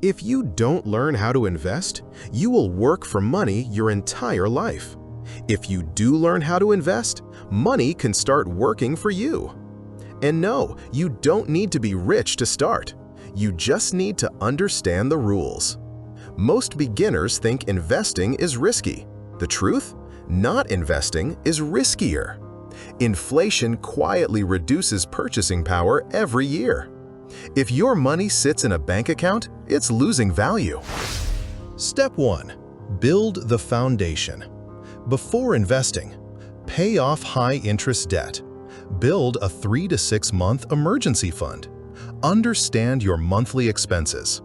If you don't learn how to invest, you will work for money your entire life. If you do learn how to invest, money can start working for you. And no, you don't need to be rich to start. You just need to understand the rules. Most beginners think investing is risky. The truth? Not investing is riskier. Inflation quietly reduces purchasing power every year. If your money sits in a bank account, it's losing value. Step 1. Build the foundation. Before investing, pay off high-interest debt. Build a 3 to 6 month emergency fund. Understand your monthly expenses.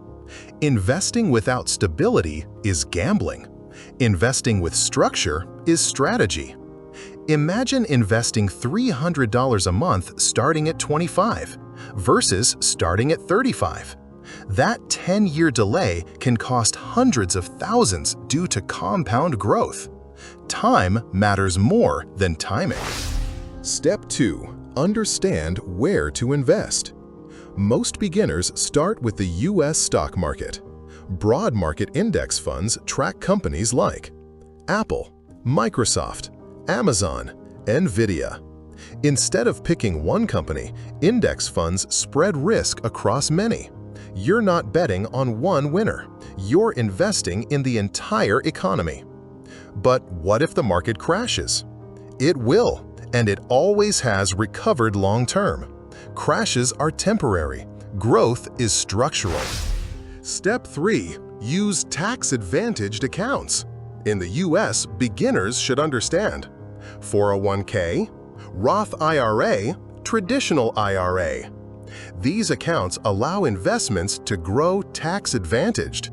Investing without stability is gambling. Investing with structure is strategy. Imagine investing $300 a month starting at 25 versus starting at 35. That 10-year delay can cost hundreds of thousands due to compound growth. Time matters more than timing. Step 2. Understand where to invest. Most beginners start with the U.S. stock market. Broad market index funds track companies like Apple, Microsoft, Amazon, Nvidia. Instead of picking one company, index funds spread risk across many. You're not betting on one winner. You're investing in the entire economy. But what if the market crashes? It will, and it always has recovered long-term. Crashes are temporary. Growth is structural. Step 3. Use tax-advantaged accounts. In the U.S., beginners should understand 401k, Roth IRA, traditional IRA. These accounts allow investments to grow tax-advantaged.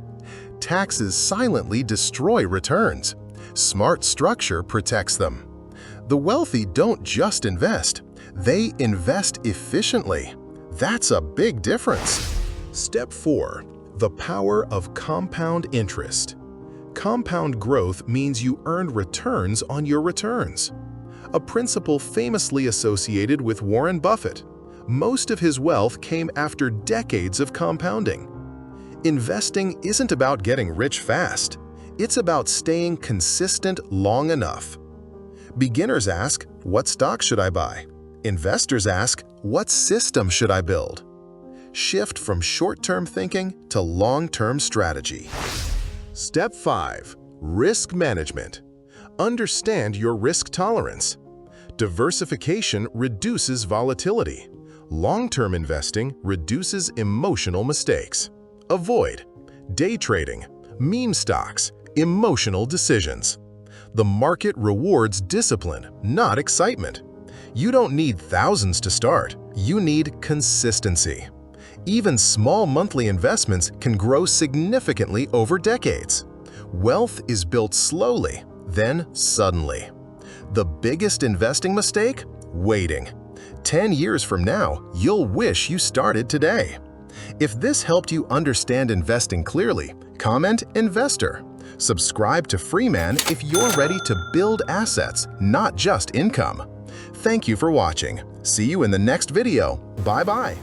Taxes silently destroy returns. Smart structure protects them. The wealthy don't just invest, they invest efficiently. That's a big difference. Step 4. The power of compound interest. Compound growth means you earn returns on your returns. A principle famously associated with Warren Buffett. Most of his wealth came after decades of compounding. Investing isn't about getting rich fast. It's about staying consistent long enough. Beginners ask, what stock should I buy? Investors ask, what system should I build? Shift from short-term thinking to long-term strategy. Step 5. Risk management. Understand your risk tolerance. Diversification reduces volatility. Long-term investing reduces emotional mistakes. Avoid day trading, meme stocks, emotional decisions. The market rewards discipline, not excitement. You don't need thousands to start. You need consistency. Even small monthly investments can grow significantly over decades. Wealth is built slowly, then suddenly. The biggest investing mistake? Waiting. 10 years from now, you'll wish you started today. If this helped you understand investing clearly, comment "Investor." Subscribe to FreeMan if you're ready to build assets, not just income. Thank you for watching. See you in the next video. Bye-bye.